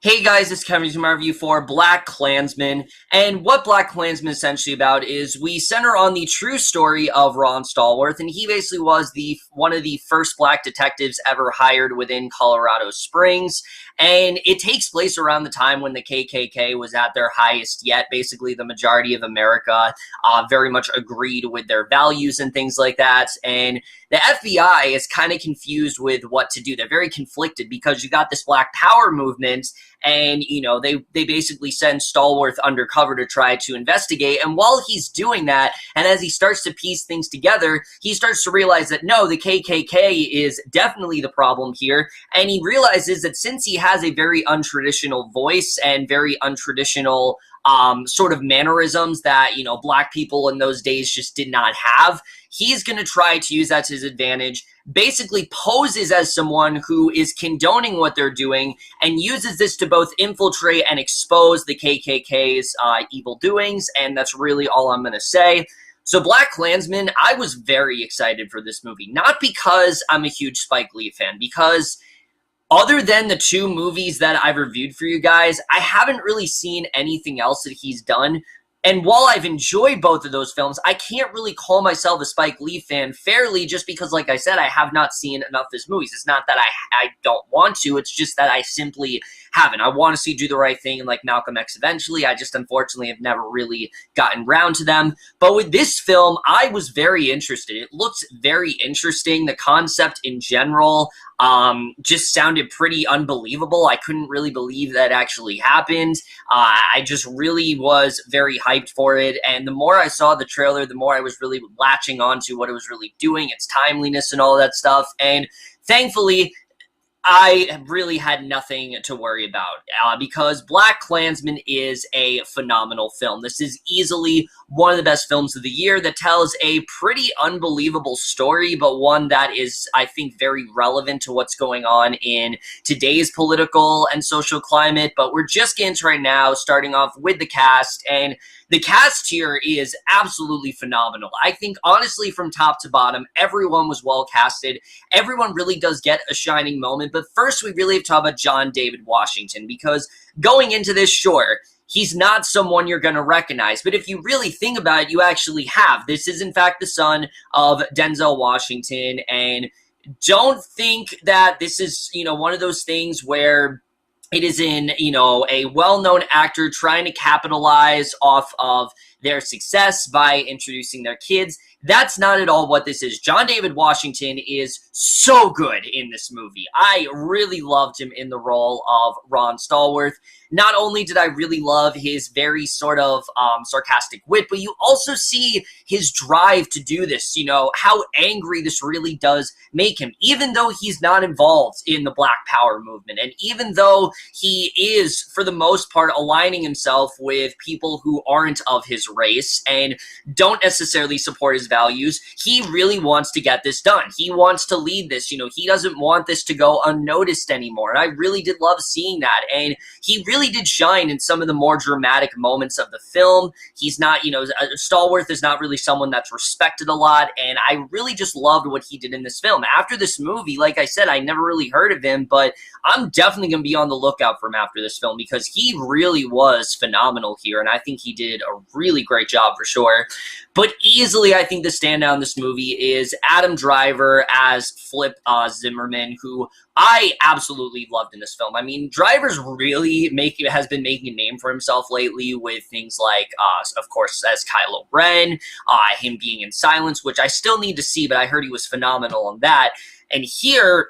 Hey guys, it's Kevin from my review for BlacKkKlansman, and what BlacKkKlansman is essentially about is we center on the true story of Ron Stallworth, and he basically was one of the first black detectives ever hired within Colorado Springs, and it takes place around the time when the KKK was at their highest yet. Basically, the majority of America very much agreed with their values and things like that, and the FBI is kind of confused with what to do. They're very conflicted because you got this Black Power movement, and, you know, they basically send Stallworth undercover to try to investigate. And while he's doing that, and as he starts to piece things together, he starts to realize that, no, the KKK is definitely the problem here. And he realizes that since he has a very untraditional voice and very untraditional sort of mannerisms that, you know, black people in those days just did not have, he's going to try to use that to his advantage, basically poses as someone who is condoning what they're doing and uses this to both infiltrate and expose the KKK's evil doings, and that's really all I'm going to say. So BlacKkKlansman, I was very excited for this movie, not because I'm a huge Spike Lee fan, because other than the two movies that I've reviewed for you guys, I haven't really seen anything else that he's done. And while I've enjoyed both of those films, I can't really call myself a Spike Lee fan fairly just because, like I said, I have not seen enough of his movies. It's not that I don't want to, it's just that I simply haven't. I want to see Do the Right Thing and like Malcolm X eventually. I just unfortunately have never really gotten round to them. But with this film, I was very interested. It looks very interesting. The concept in general just sounded pretty unbelievable. I couldn't really believe that actually happened. I just really was very hyped for it, and the more I saw the trailer, the more I was really latching onto what it was really doing, its timeliness and all that stuff, and thankfully, I really had nothing to worry about because BlacKkKlansman is a phenomenal film. This is easily one of the best films of the year that tells a pretty unbelievable story, but one that is, I think, very relevant to what's going on in today's political and social climate. But we're just getting to right now, starting off with the cast, and the cast here is absolutely phenomenal. I think, honestly, from top to bottom, everyone was well casted. Everyone really does get a shining moment. But first, we really have to talk about John David Washington, because going into this, sure, he's not someone you're going to recognize. But if you really think about it, you actually have. This is, in fact, the son of Denzel Washington. And don't think that this is, you know, one of those things where it is in, you know, a well-known actor trying to capitalize off of their success by introducing their kids. That's not at all what this is. John David Washington is so good in this movie. I really loved him in the role of Ron Stallworth. Not only did I really love his very sort of sarcastic wit, but you also see his drive to do this, you know, how angry this really does make him, even though he's not involved in the Black Power movement, and even though he is, for the most part, aligning himself with people who aren't of his race and don't necessarily support his values, he really wants to get this done. He wants to lead this, you know, he doesn't want this to go unnoticed anymore, and I really did love seeing that, and he really did shine in some of the more dramatic moments of the film. He's not, you know, Stallworth is not really someone that's respected a lot, and I really just loved what he did in this film. After this movie, like I said, I never really heard of him, but I'm definitely going to be on the lookout for him after this film because he really was phenomenal here, and I think he did a really great job for sure. But easily, I think the standout in this movie is Adam Driver as Flip Zimmerman, who I absolutely loved in this film. I mean, Driver's really has been making a name for himself lately with things like, of course, as Kylo Ren, him being in Silence, which I still need to see, but I heard he was phenomenal on that. And here,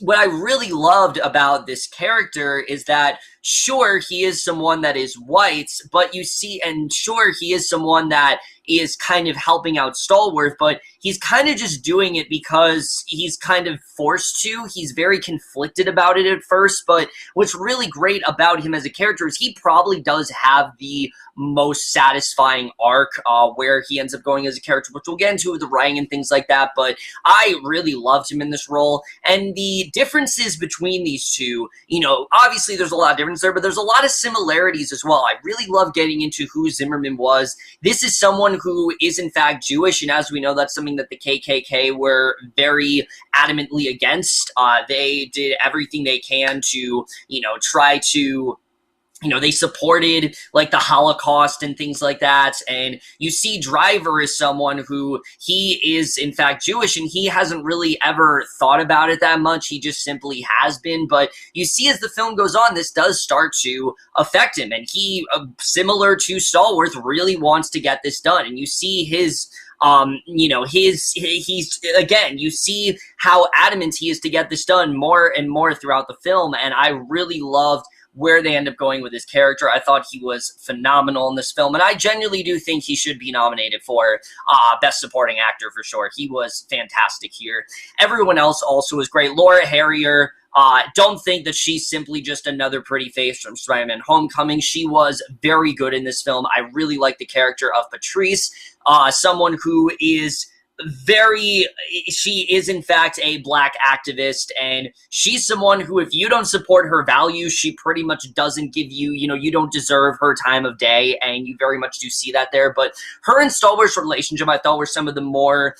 what I really loved about this character is that, sure, he is someone that is white, but you see, and sure, he is someone that is kind of helping out Stallworth, but he's kind of just doing it because he's kind of forced to. He's very conflicted about it at first, but what's really great about him as a character is he probably does have the most satisfying arc where he ends up going as a character, which we'll get into with the writing and things like that, but I really loved him in this role, and the differences between these two, you know, obviously there's a lot of differences. difference there, but there's a lot of similarities as well. I really love getting into who Zimmerman was. This is someone who is in fact Jewish, and as we know, that's something that the KKK were very adamantly against. They did everything they can to, try to, they supported like the Holocaust and things like that. And you see Driver as someone who he is in fact Jewish, and he hasn't really ever thought about it that much. He just simply has been. But you see as the film goes on, this does start to affect him. And he, similar to Stallworth, really wants to get this done. And you see his he's again, you see how adamant he is to get this done more and more throughout the film. And I really loved where they end up going with his character. I thought he was phenomenal in this film, and I genuinely do think he should be nominated for Best Supporting Actor for sure. He was fantastic here. Everyone else also was great. Laura Harrier, don't think that she's simply just another pretty face from Spider-Man Homecoming. She was very good in this film. I really like the character of Patrice, someone who is she is in fact a black activist, and she's someone who, if you don't support her values, she pretty much doesn't give you, you don't deserve her time of day, and you very much do see that there. But her and Stallworth's relationship, I thought, were some of the more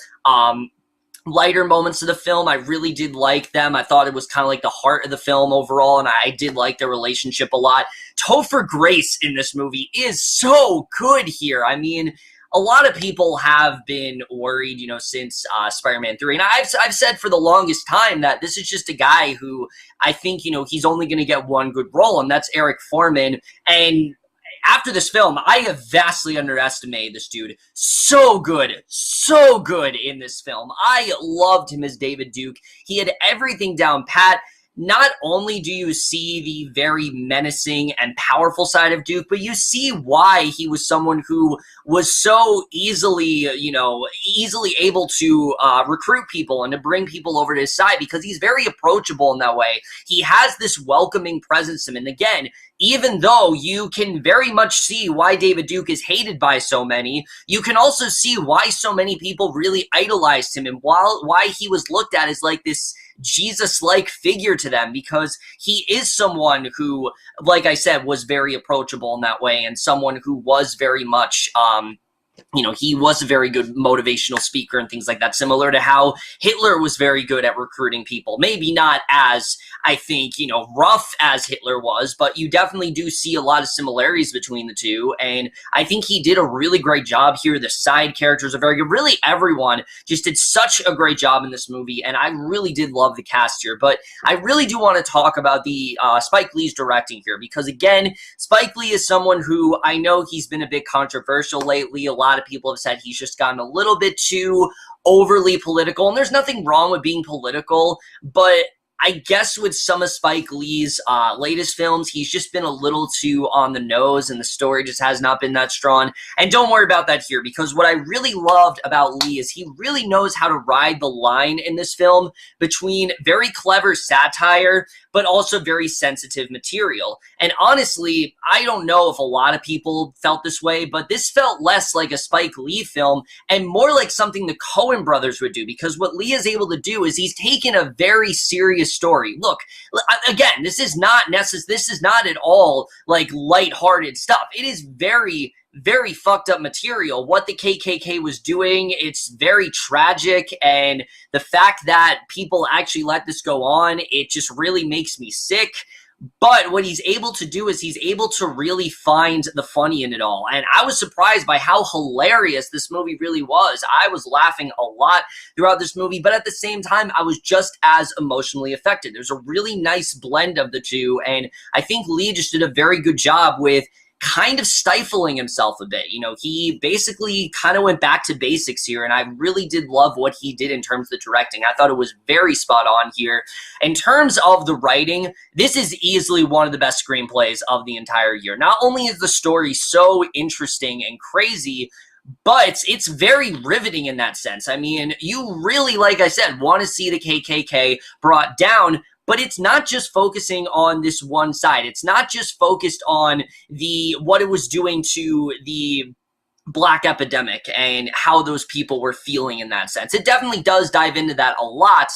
lighter moments of the film. I really did like them. I thought it was kind of like the heart of the film overall, and I did like their relationship a lot. Topher Grace in this movie is so good here. I mean, a lot of people have been worried, since Spider-Man 3. And I've said for the longest time that this is just a guy who I think, he's only going to get one good role, and that's Eric Foreman. And after this film, I have vastly underestimated this dude. So good in this film. I loved him as David Duke. He had everything down pat. Not only do you see the very menacing and powerful side of Duke, but you see why he was someone who was so easily able to recruit people and to bring people over to his side, because he's very approachable in that way. He has this welcoming presence to him. And again, even though you can very much see why David Duke is hated by so many, you can also see why so many people really idolized him, and why he was looked at as like this Jesus-like figure to them, because he is someone who, like I said, was very approachable in that way, and someone who was very much he was a very good motivational speaker and things like that, similar to how Hitler was very good at recruiting people. Maybe not as, I think, rough as Hitler was, but you definitely do see a lot of similarities between the two, and I think he did a really great job here. The side characters are very good. Really, everyone just did such a great job in this movie, and I really did love the cast here. But I really do want to talk about the Spike Lee's directing here, because, again, Spike Lee is someone who I know he's been a bit controversial lately. A lot of people have said he's just gotten a little bit too overly political, and there's nothing wrong with being political, but I guess with some of Spike Lee's latest films, he's just been a little too on the nose, and the story just has not been that strong. And don't worry about that here, because what I really loved about Lee is he really knows how to ride the line in this film between very clever satire, but also very sensitive material. And honestly, I don't know if a lot of people felt this way, but this felt less like a Spike Lee film and more like something the Coen brothers would do, because what Lee is able to do is he's taken a very serious story. Look, again, this is not at all like lighthearted stuff. It is very, very fucked up material. What the KKK was doing, it's very tragic, and the fact that people actually let this go on, it just really makes me sick. But what he's able to do is he's able to really find the funny in it all. And I was surprised by how hilarious this movie really was. I was laughing a lot throughout this movie, but at the same time, I was just as emotionally affected. There's a really nice blend of the two, and I think Lee just did a very good job with kind of stifling himself a bit. He basically kind of went back to basics here, and I really did love what he did in terms of the directing. I thought it was very spot on here. In terms of the writing, this is easily one of the best screenplays of the entire year. Not only is the story so interesting and crazy, but it's very riveting in that sense. I mean, you really, like I said, want to see the KKK brought down, but it's not just focusing on this one side. It's not just focused on what it was doing to the black epidemic and how those people were feeling in that sense. It definitely does dive into that a lot,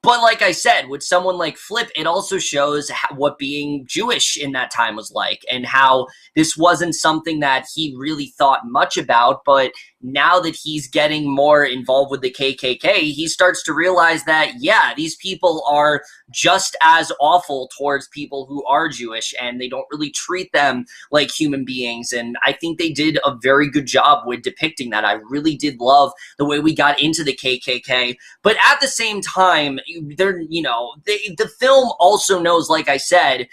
But like I said, with someone like Flip, it also shows what being Jewish in that time was like, and how this wasn't something that he really thought much about. But now that he's getting more involved with the KKK, he starts to realize that, yeah, these people are just as awful towards people who are Jewish, and they don't really treat them like human beings. And I think they did a very good job with depicting that. I really did love the way we got into the KKK. But at the same time, the film also knows, like I said,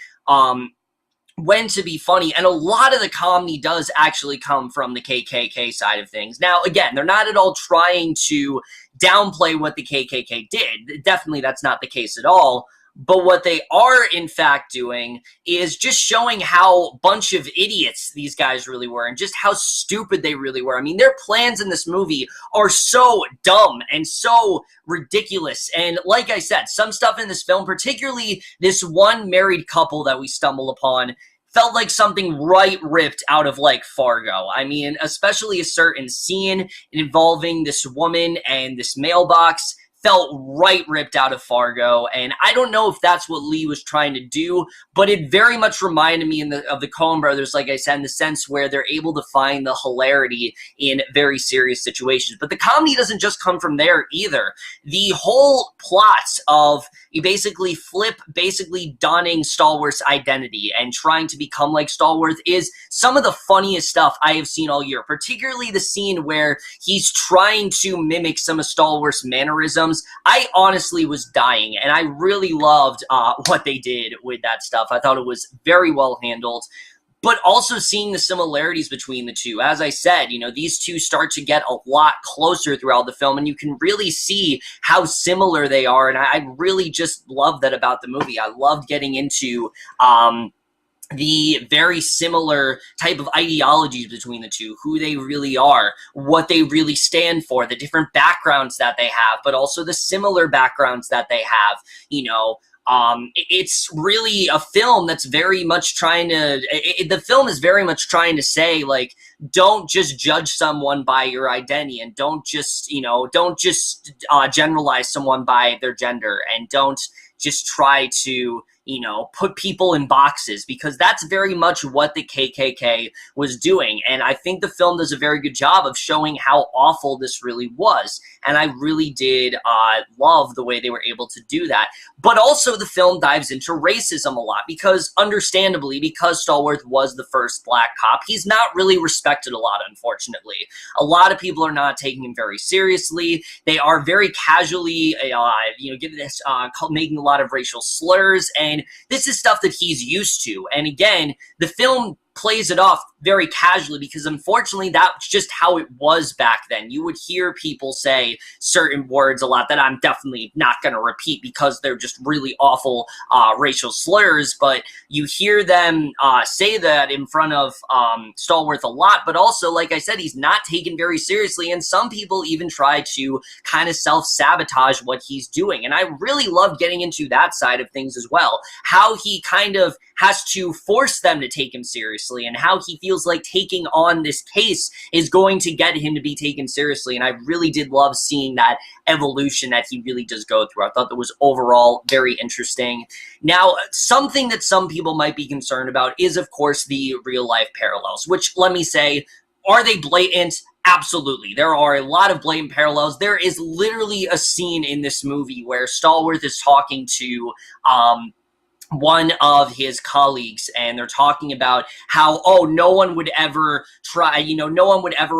when to be funny, and a lot of the comedy does actually come from the KKK side of things. Now, again, they're not at all trying to downplay what the KKK did. Definitely that's not the case at all. But what they are, in fact, doing is just showing how bunch of idiots these guys really were and just how stupid they really were. I mean, their plans in this movie are so dumb and so ridiculous. And like I said, some stuff in this film, particularly this one married couple that we stumble upon, felt like something right ripped out of, like, Fargo. I mean, especially a certain scene involving this woman and this mailbox felt right ripped out of Fargo, and I don't know if that's what Lee was trying to do, but it very much reminded me of the Coen brothers, like I said, in the sense where they're able to find the hilarity in very serious situations. But the comedy doesn't just come from there either. The whole plots of Flip donning Stallworth's identity and trying to become like Stallworth is some of the funniest stuff I have seen all year, particularly the scene where he's trying to mimic some of Stallworth's mannerisms. I honestly was dying, and I really loved what they did with that stuff. I thought it was very well handled. But also seeing the similarities between the two. As I said, these two start to get a lot closer throughout the film, and you can really see how similar they are, and I really just love that about the movie. I loved getting into the very similar type of ideologies between the two, who they really are, what they really stand for, the different backgrounds that they have, but also the similar backgrounds that they have, it's really a film that's very much trying to, the film is very much trying to say, like, don't just judge someone by your identity, and don't just generalize someone by their gender, and don't just try to, put people in boxes, because that's very much what the KKK was doing. And I think the film does a very good job of showing how awful this really was. And I really did love the way they were able to do that. But also the film dives into racism a lot, because understandably, because Stallworth was the first black cop, he's not really respected a lot, unfortunately. A lot of people are not taking him very seriously. They are very casually, making a lot of racial slurs, and this is stuff that he's used to. And again, the film plays it off very casually, because unfortunately that's just how it was back then. You would hear people say certain words a lot that I'm definitely not going to repeat because they're just really awful racial slurs, but you hear them say that in front of Stallworth a lot. But also, like I said, he's not taken very seriously, and some people even try to kind of self-sabotage what he's doing. And I really love getting into that side of things as well, how he kind of has to force them to take him seriously, and how he feels like taking on this case is going to get him to be taken seriously. And I really did love seeing that evolution that he really does go through. I thought that was overall very interesting. Now, something that some people might be concerned about is, of course, the real-life parallels, which, let me say, are they blatant? Absolutely. There are a lot of blatant parallels. There is literally a scene in this movie where Stallworth is talking to one of his colleagues, and they're talking about how, no one would ever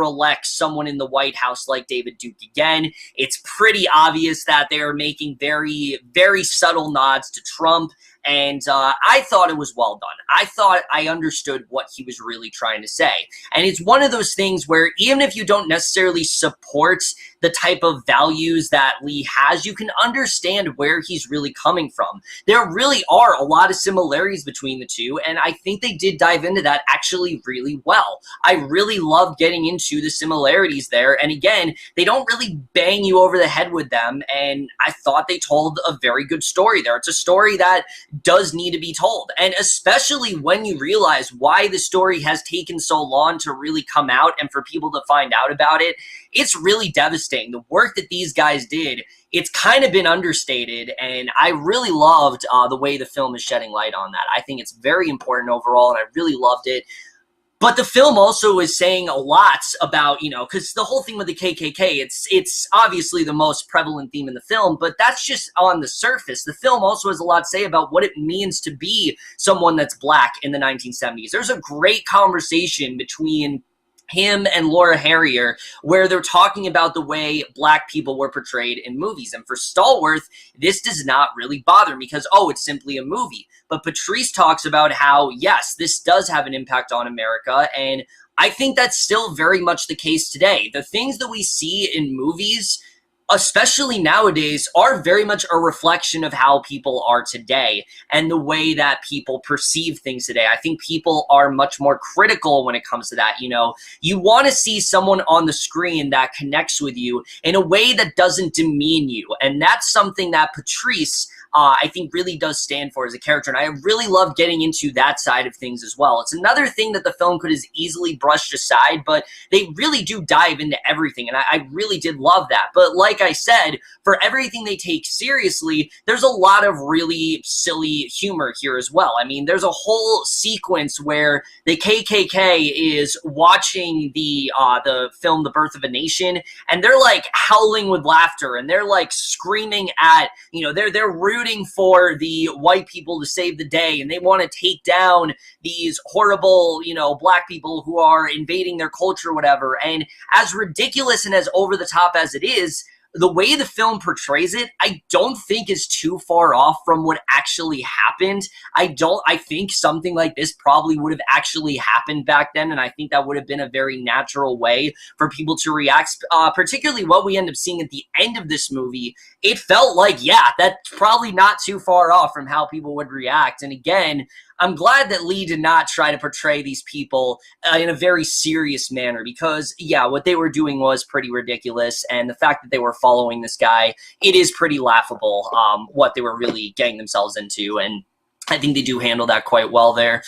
elect someone in the White House like David Duke again. It's pretty obvious that they're making very, very subtle nods to Trump. And I thought it was well done. I thought I understood what he was really trying to say. And it's one of those things where even if you don't necessarily support the type of values that Lee has, you can understand where he's really coming from. There really are a lot of similarities between the two, and I think they did dive into that actually really well. I really love getting into the similarities there, and again, they don't really bang you over the head with them, and I thought they told a very good story there. It's a story that does need to be told, and especially when you realize why the story has taken so long to really come out and for people to find out about it, it's really devastating. The work that these guys did it's kind of been understated, and I really loved the way the film is shedding light on that. I think it's very important overall, and I really loved it. But the film also is saying a lot about, because the whole thing with the KKK, it's obviously the most prevalent theme in the film, but that's just on the surface. The film also has a lot to say about what it means to be someone that's black in the 1970s. There's a great conversation between him and Laura Harrier, where they're talking about the way black people were portrayed in movies. And for Stallworth, this does not really bother me because, it's simply a movie. But Patrice talks about how, yes, this does have an impact on America, and I think that's still very much the case today. The things that we see in movies, especially nowadays, are very much a reflection of how people are today and the way that people perceive things today. I think people are much more critical when it comes to that. You want to see someone on the screen that connects with you in a way that doesn't demean you. And that's something that Patrice, I think, really does stand for as a character. And I really love getting into that side of things as well. It's another thing that the film could have easily brushed aside, but they really do dive into everything. And I really did love that. But like I said, for everything they take seriously, there's a lot of really silly humor here as well. I mean, there's a whole sequence where the KKK is watching the film The Birth of a Nation, and they're like howling with laughter, and they're like screaming at, they're rooting for the white people to save the day, and they want to take down these horrible, black people who are invading their culture or whatever. And as ridiculous and as over the top as it is, the way the film portrays it, I don't think is too far off from what actually happened. I think something like this probably would have actually happened back then, and I think that would have been a very natural way for people to react, particularly what we end up seeing at the end of this movie. It felt like, yeah, that's probably not too far off from how people would react. And again, I'm glad that Lee did not try to portray these people in a very serious manner because, yeah, what they were doing was pretty ridiculous. And the fact that they were following this guy, it is pretty laughable what they were really getting themselves into. And I think they do handle that quite well there.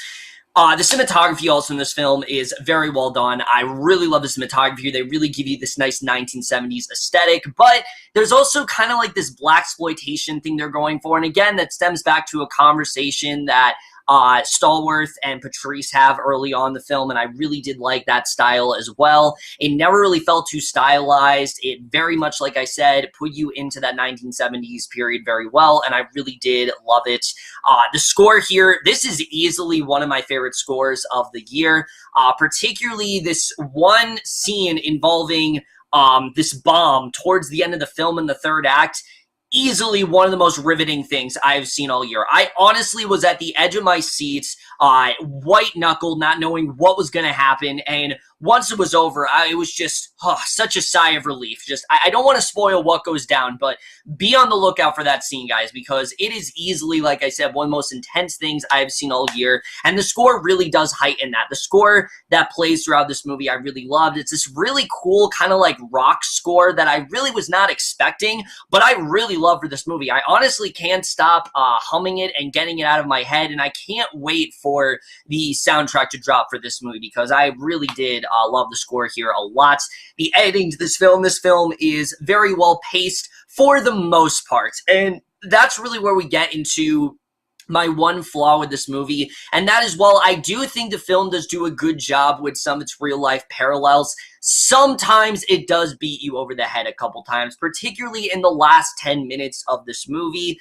The cinematography also in this film is very well done. I really love the cinematography. They really give you this nice 1970s aesthetic, but there's also kind of like this blaxploitation thing they're going for. And again, that stems back to a conversation that Stallworth and Patrice have early on in the film, and I really did like that style as well. It never really felt too stylized. It very much, like I said, put you into that 1970s period very well, and I really did love it. The score here, this is easily one of my favorite scores of the year, particularly this one scene involving this bomb towards the end of the film in the third act. Easily one of the most riveting things I've seen all year. I honestly was at the edge of my seat, white-knuckled, not knowing what was going to happen, and once it was over, it was just such a sigh of relief. I don't want to spoil what goes down, but be on the lookout for that scene, guys, because it is easily, like I said, one of the most intense things I've seen all year, and the score really does heighten that. The score that plays throughout this movie I really loved. It's this really cool kind of like rock score that I really was not expecting, but I really love for this movie. I honestly can't stop humming it and getting it out of my head, and I can't wait for the soundtrack to drop for this movie because I really did love the score here a lot. The editing to this film is very well paced for the most part, and that's really where we get into my one flaw with this movie, and that is, while I do think the film does do a good job with some of its real-life parallels, sometimes it does beat you over the head a couple times, particularly in the last 10 minutes of this movie.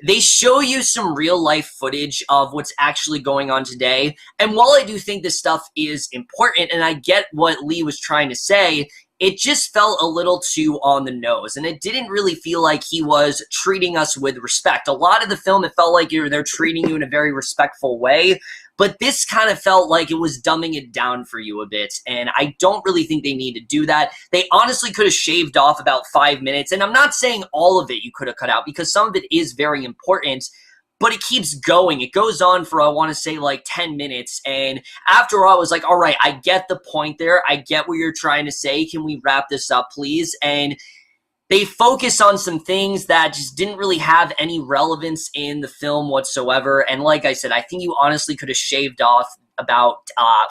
They show you some real-life footage of what's actually going on today, and while I do think this stuff is important, and I get what Lee was trying to say, it just felt a little too on the nose, and it didn't really feel like he was treating us with respect. A lot of the film, it felt like they're treating you in a very respectful way, but this kind of felt like it was dumbing it down for you a bit, and I don't really think they need to do that. They honestly could have shaved off about 5 minutes, and I'm not saying all of it you could have cut out, because some of it is very important, but it keeps going. It goes on for, I want to say, like 10 minutes. And after all, I was like, all right, I get the point there. I get what you're trying to say. Can we wrap this up, please? And they focus on some things that just didn't really have any relevance in the film whatsoever. And like I said, I think you honestly could have shaved off about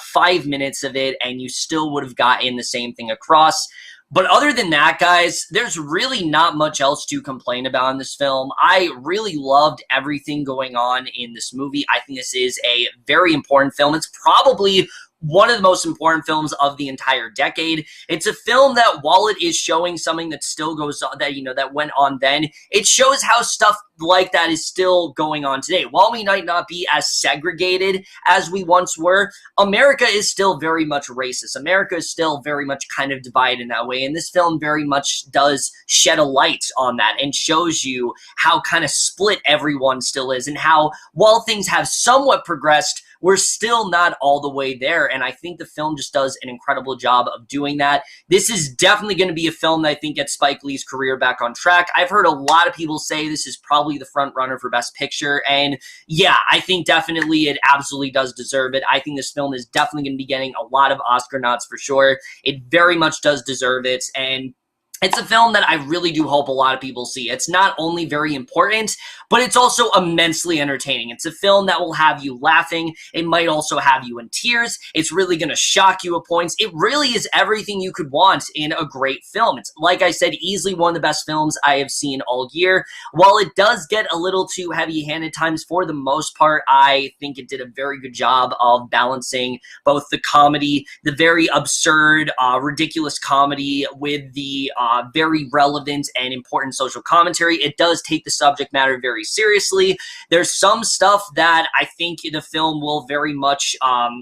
5 minutes of it, and you still would have gotten the same thing across. But other than that, guys, there's really not much else to complain about in this film. I really loved everything going on in this movie. I think this is a very important film. It's probably one of the most important films of the entire decade. It's a film that, while it is showing something that still goes on, that, that went on then, it shows how stuff like that is still going on today. While we might not be as segregated as we once were, America is still very much racist. America is still very much kind of divided in that way, and this film very much does shed a light on that and shows you how kind of split everyone still is, and how, while things have somewhat progressed, we're still not all the way there, and I think the film just does an incredible job of doing that. This is definitely going to be a film that I think gets Spike Lee's career back on track. I've heard a lot of people say this is probably the front runner for Best Picture, and yeah, I think definitely it absolutely does deserve it. I think this film is definitely going to be getting a lot of Oscar nods for sure. It very much does deserve it, and it's a film that I really do hope a lot of people see. It's not only very important, but it's also immensely entertaining. It's a film that will have you laughing. It might also have you in tears. It's really going to shock you at points. It really is everything you could want in a great film. It's, like I said, easily one of the best films I have seen all year. While it does get a little too heavy-handed times, for the most part, I think it did a very good job of balancing both the comedy, the very absurd, ridiculous comedy, with the very relevant and important social commentary. It does take the subject matter very seriously. There's some stuff that I think the film will very much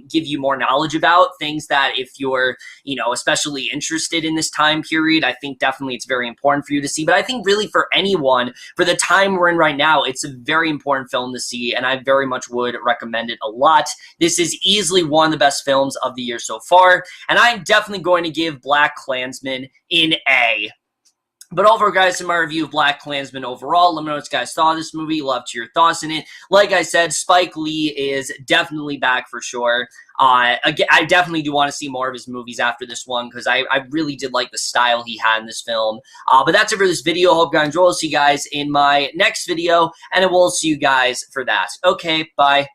give you more knowledge about, things that if you're, especially interested in this time period, I think definitely it's very important for you to see. But I think really for anyone, for the time we're in right now, it's a very important film to see, and I very much would recommend it a lot. This is easily one of the best films of the year so far, and I'm definitely going to give BlacKkKlansman an A. But overall, guys, in my review of BlacKkKlansman overall, let me know what you guys thought of this movie. Love to hear your thoughts in it. Like I said, Spike Lee is definitely back for sure. Again, I definitely do want to see more of his movies after this one, because I really did like the style he had in this film. But that's it for this video. Hope you guys enjoy. I'll see you guys in my next video, and I will see you guys for that. Okay, bye.